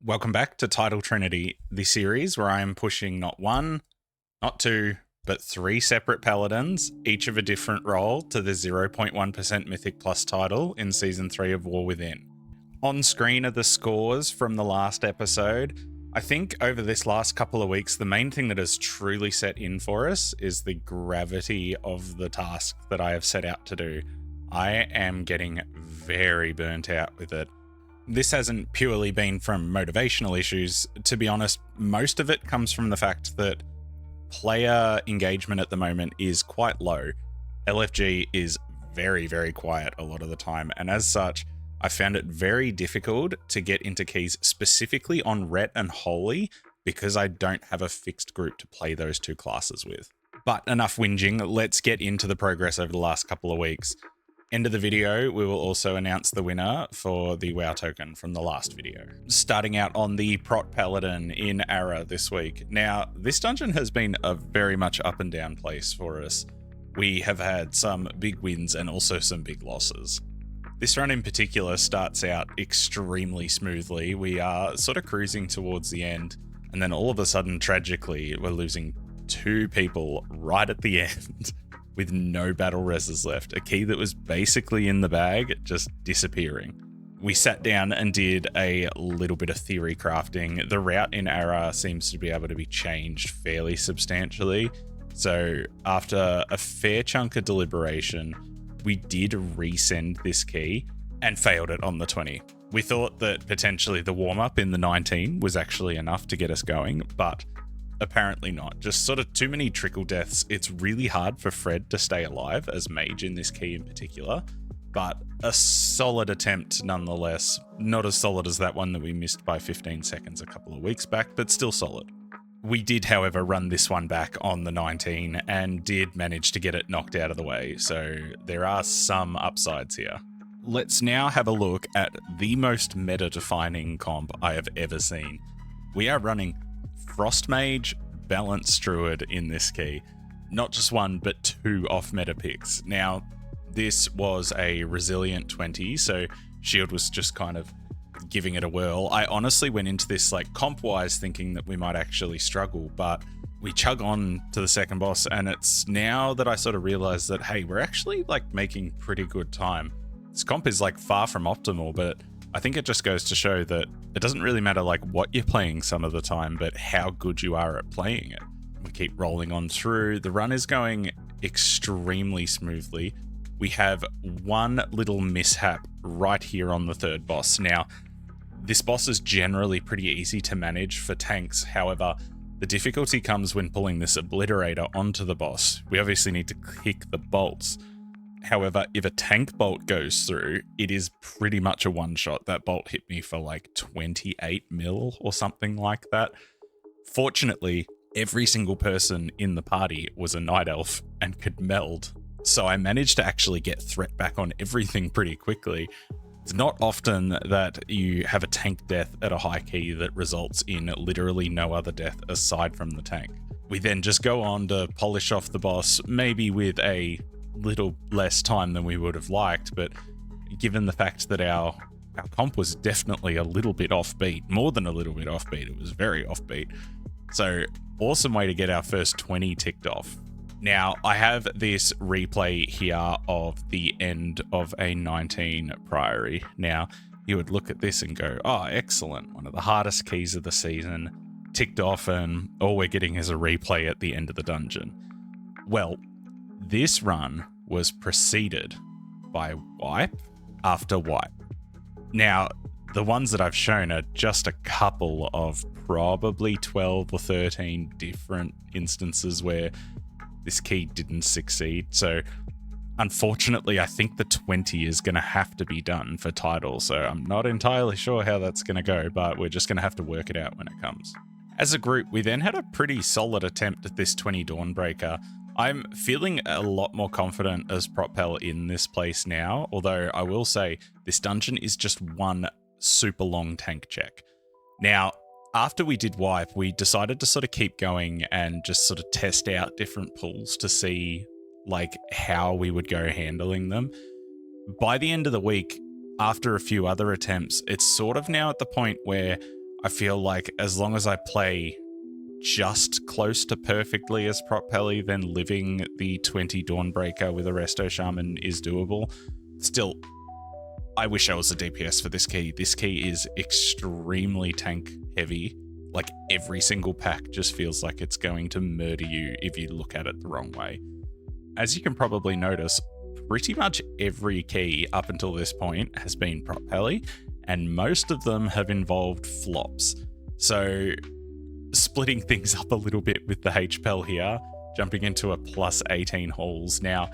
Welcome back to Title Trinity, the series where I am pushing not one, not two, but three separate paladins, each of a different role, to the 0.1% Mythic Plus title in Season 3 of War Within. On screen are the scores from the last episode. I think over this last couple of weeks, the main thing that has truly set in for us is the gravity of the task that I have set out to do. I am getting very burnt out with it. This hasn't purely been from motivational issues. To be honest, most of it comes from the fact that player engagement at the moment is quite low. LFG is very, very quiet a lot of the time, and as such, I found it very difficult to get into keys specifically on Ret and Holy because I don't have a fixed group to play those two classes with. But enough whinging, let's get into the progress over the last couple of weeks. End of the video, we will also announce the winner for the WoW token from the last video. Starting out on the Prot Paladin in Ara this week. Now, this dungeon has been a very much up and down place for us. We have had some big wins and also some big losses. This run in particular starts out extremely smoothly. We are sort of cruising towards the end, and then all of a sudden, tragically, we're losing two people right at the end. With no battle reses left, a key that was basically in the bag just disappearing. We sat down and did a little bit of theory crafting. The route in Ara seems to be able to be changed fairly substantially. So after a fair chunk of deliberation, we did resend this key and failed it on the 20. We thought that potentially the warm-up in the 19 was actually enough to get us going, but apparently not. Just sort of too many trickle deaths. It's really hard for Fred to stay alive as mage in this key in particular, but a solid attempt nonetheless. Not as solid as that one that we missed by 15 seconds a couple of weeks back, but still solid. We did, however, run this one back on the 19 and did manage to get it knocked out of the way, so there are some upsides here. Let's now have a look at the most meta-defining comp I have ever seen. We are running Frost Mage, Balanced Druid in this key. Not just one, but two off-meta picks. Now, this was a resilient 20, so Shield was just kind of giving it a whirl. I honestly went into this like comp-wise thinking that we might actually struggle, but we chug on to the second boss, and it's now that I sort of realize that, hey, we're actually like making pretty good time. This comp is like far from optimal, but I think it just goes to show that it doesn't really matter like what you're playing some of the time, but how good you are at playing it. We keep rolling on through. The run is going extremely smoothly. We have one little mishap right here on the third boss. Now, this boss is generally pretty easy to manage for tanks. However, the difficulty comes when pulling this obliterator onto the boss. We obviously need to kick the bolts. However, if a tank bolt goes through, it is pretty much a one-shot. That bolt hit me for like 28 mil or something like that. Fortunately, every single person in the party was a night elf and could meld, so I managed to actually get threat back on everything pretty quickly. It's not often that you have a tank death at a high key that results in literally no other death aside from the tank. We then just go on to polish off the boss, maybe with a little less time than we would have liked, but given the fact that our comp was definitely a little bit offbeat, more than a little bit offbeat, it was very offbeat. So awesome way to get our first 20 ticked off. Now I have this replay here of the end of a 19 Priory. Now you would look at this and go, oh, excellent. One of the hardest keys of the season ticked off, and all we're getting is a replay at the end of the dungeon. Well, this run was preceded by wipe after wipe. Now, the ones that I've shown are just a couple of probably 12 or 13 different instances where this key didn't succeed. So unfortunately, I think the 20 is going to have to be done for title. So I'm not entirely sure how that's going to go, but we're just going to have to work it out when it comes. As a group, we then had a pretty solid attempt at this 20 Dawnbreaker. I'm feeling a lot more confident as Propel in this place now, although I will say this dungeon is just one super long tank check. Now, after we did wipe, we decided to sort of keep going and just sort of test out different pulls to see like how we would go handling them. By the end of the week, after a few other attempts, it's sort of now at the point where I feel like as long as I play just close to perfectly as Prop Pelly, then living the 20 Dawnbreaker with a Resto Shaman is doable. Still, I wish I was a DPS for this key. This key is extremely tank heavy. Like every single pack just feels like it's going to murder you if you look at it the wrong way. As you can probably notice, pretty much every key up until this point has been Prop Pelly, and most of them have involved flops. So splitting things up a little bit with the HPEL here, jumping into a plus 18 hauls. Now,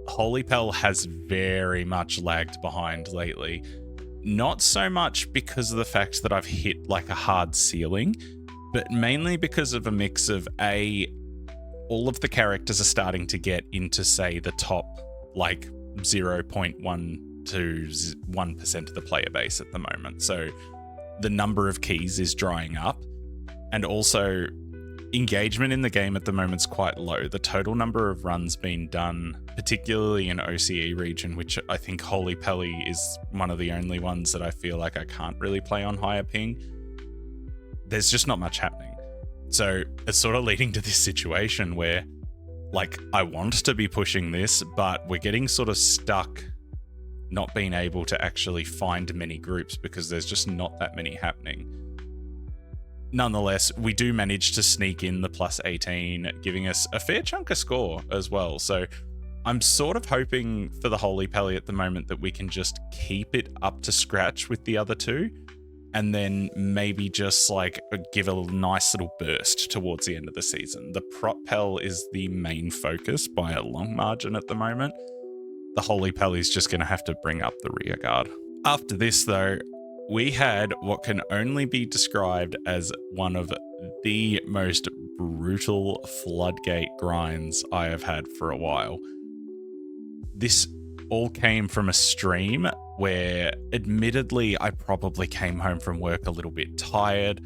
Holy Pel has very much lagged behind lately. Not so much because of the fact that I've hit like a hard ceiling, but mainly because of a mix of all of the characters are starting to get into, say, the top like 0.1 to 1% of the player base at the moment. So the number of keys is drying up, and also engagement in the game at the moment is quite low. The total number of runs being done, particularly in OCE region, which I think Holy Pelly is one of the only ones that I feel like I can't really play on higher ping. There's just not much happening. So it's sort of leading to this situation where, like, I want to be pushing this, but we're getting sort of stuck not being able to actually find many groups because there's just not that many happening. Nonetheless, we do manage to sneak in the plus 18, giving us a fair chunk of score as well. So I'm sort of hoping for the Holy Pelly at the moment that we can just keep it up to scratch with the other two, and then maybe just like give a nice little burst towards the end of the season. The Prop Pel is the main focus by a long margin at the moment. The Holy Pelly is just going to have to bring up the rear guard. After this, though, we had what can only be described as one of the most brutal floodgate grinds I have had for a while. This all came from a stream where, admittedly, I probably came home from work a little bit tired.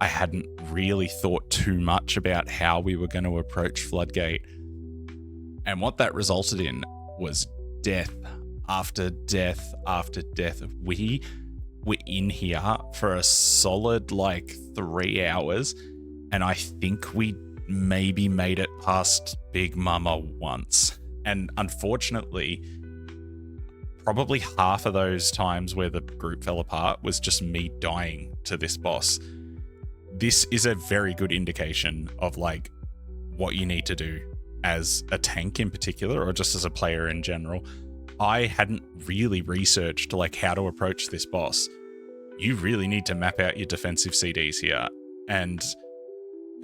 I hadn't really thought too much about how we were going to approach Floodgate. And what that resulted in was death after death after death. We were in here for a solid like 3 hours, and I think we maybe made it past Big Mama once. And unfortunately, probably half of those times where the group fell apart was just me dying to this boss. This is a very good indication of like what you need to do as a tank in particular, or just as a player in general. I hadn't really researched like how to approach this boss. You really need to map out your defensive CDs here. And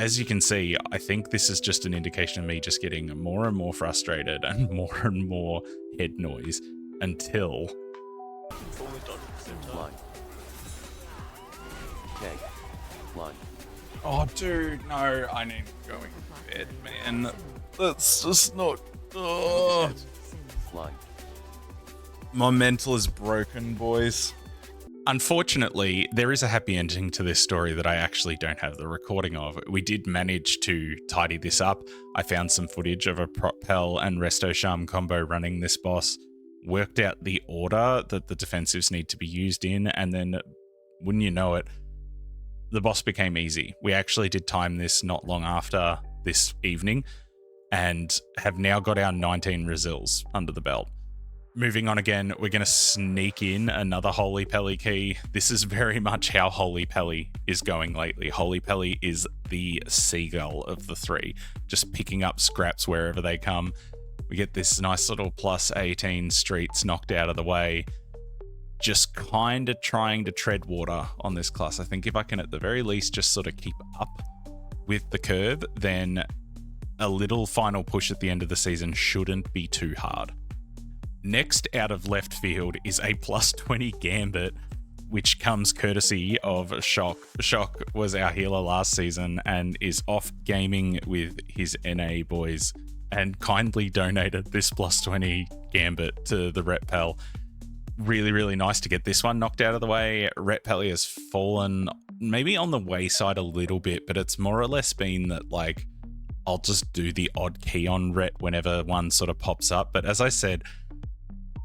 as you can see, I think this is just an indication of me just getting more and more frustrated and more head noise until... Oh, dude, no, I need to go in bed, man. That's just not... Oh. My mental is broken, boys. Unfortunately, there is a happy ending to this story that I actually don't have the recording of. We did manage to tidy this up. I found some footage of a Prop Pel and Resto Sham combo running this boss, worked out the order that the defensives need to be used in, and then, wouldn't you know it, the boss became easy. We actually did time this not long after this evening, and have now got our 19 resills under the belt. Moving on again, we're going to sneak in another Holy Pelly key. This is very much how Holy Pelly is going lately. Holy Pelly is the seagull of the three, just picking up scraps wherever they come. We get this nice little plus 18 streets knocked out of the way. Just kind of trying to tread water on this class. I think if I can at the very least just sort of keep up with the curve, then a little final push at the end of the season shouldn't be too hard. Next out of left field is a plus 20 Gambit, which comes courtesy of Shock. Shock was our healer last season and is off gaming with his NA boys and kindly donated this plus 20 Gambit to the Ret Pel. Really, really nice to get this one knocked out of the way. Ret Pelly has fallen maybe on the wayside a little bit, but it's more or less been that like I'll just do the odd key on Ret whenever one sort of pops up. But as I said,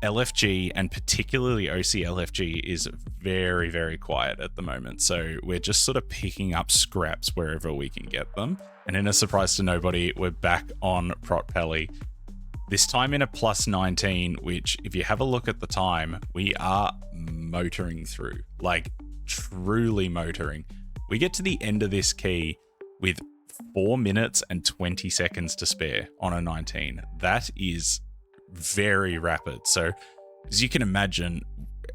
LFG, and particularly OC LFG, is very, very quiet at the moment. So we're just sort of picking up scraps wherever we can get them. And in a surprise to nobody, we're back on Prot Pelly. This time in a plus 19, which if you have a look at the time, we are motoring through, like truly motoring. We get to the end of this key with 4 minutes and 20 seconds to spare on a 19. That is very rapid. So as you can imagine,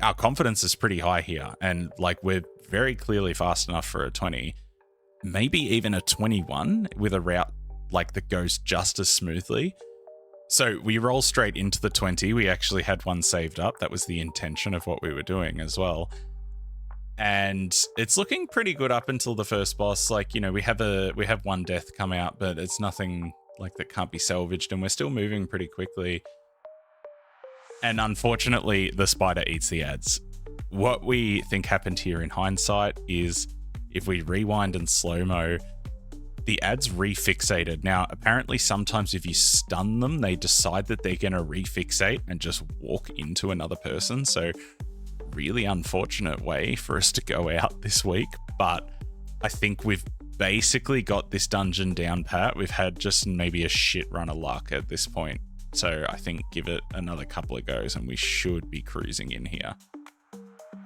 our confidence is pretty high here, and like we're very clearly fast enough for a 20, maybe even a 21 with a route like that goes just as smoothly. So we roll straight into the 20. We actually had one saved up. That was the intention of what we were doing as well. And it's looking pretty good up until the first boss. Like, you know, we have one death come out, but it's nothing like that can't be salvaged, and we're still moving pretty quickly. And unfortunately, the spider eats the ads. What we think happened here in hindsight is if we rewind and slow-mo, the ads refixated. Now, apparently sometimes if you stun them, they decide that they're going to refixate and just walk into another person. So really unfortunate way for us to go out this week. But I think we've basically got this dungeon down pat. We've had just maybe a shit run of luck at this point. So I think give it another couple of goes and we should be cruising in here.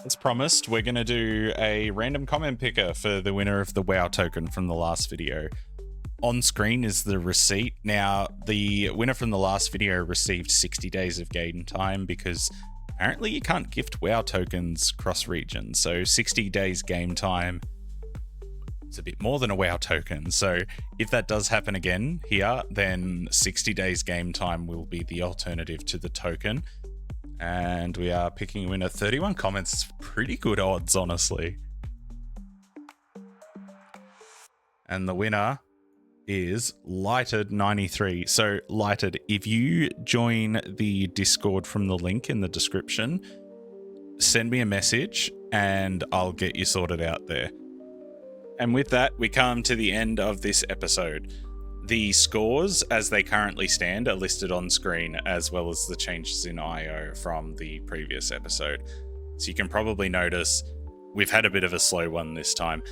As promised, we're going to do a random comment picker for the winner of the WoW token from the last video. On screen is the receipt. Now, the winner from the last video received 60 days of game time because apparently you can't gift WoW tokens cross-region. So 60 days game time, it's a bit more than a WoW token. So if that does happen again here, then 60 days game time will be the alternative to the token. And we are picking a winner. 31 comments. It's pretty good odds, honestly. And the winner is Lighted93. So Lighted, if you join the Discord from the link in the description, send me a message and I'll get you sorted out there. And with that, we come to the end of this episode. The scores, as they currently stand, are listed on screen, as well as the changes in IO from the previous episode. So you can probably notice we've had a bit of a slow one this time,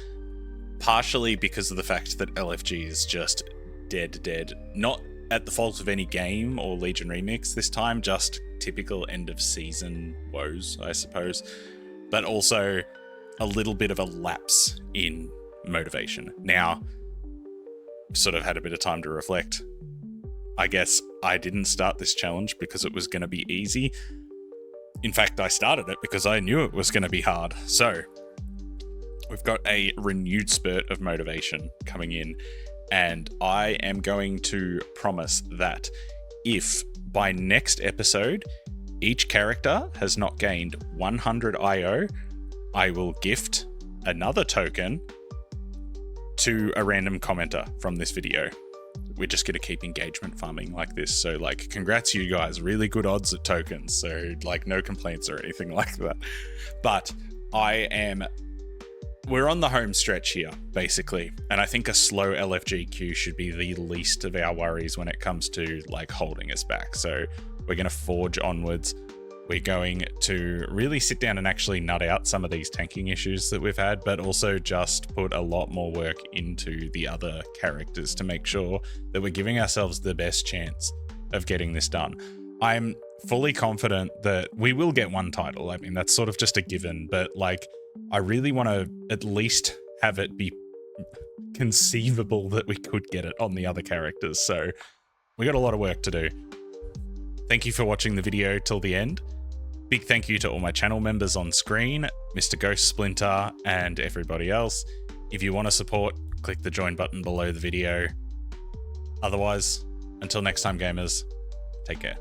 partially because of the fact that LFG is just dead. Not at the fault of any game or Legion Remix this time, just typical end of season woes, I suppose. But also a little bit of a lapse in motivation. Now, sort of had a bit of time to reflect. I guess I didn't start this challenge because it was going to be easy. In fact, I started it because I knew it was going to be hard. So we've got a renewed spurt of motivation coming in, and I am going to promise that if by next episode each character has not gained 100 IO, I will gift another token to a random commenter from this video. We're just going to keep engagement farming like this. So like, congrats you guys, really good odds at tokens. So like no complaints or anything like that. But we're on the home stretch here, basically. And I think a slow LFG queue should be the least of our worries when it comes to like holding us back. So we're going to forge onwards. We're going to really sit down and actually nut out some of these tanking issues that we've had, but also just put a lot more work into the other characters to make sure that we're giving ourselves the best chance of getting this done. I'm fully confident that we will get one title. I mean, that's sort of just a given, but like, I really want to at least have it be conceivable that we could get it on the other characters. So we got a lot of work to do. Thank you for watching the video till the end. Big thank you to all my channel members on screen, Mr. Ghost Splinter, and everybody else. If you want to support, click the join button below the video. Otherwise, until next time, gamers, take care.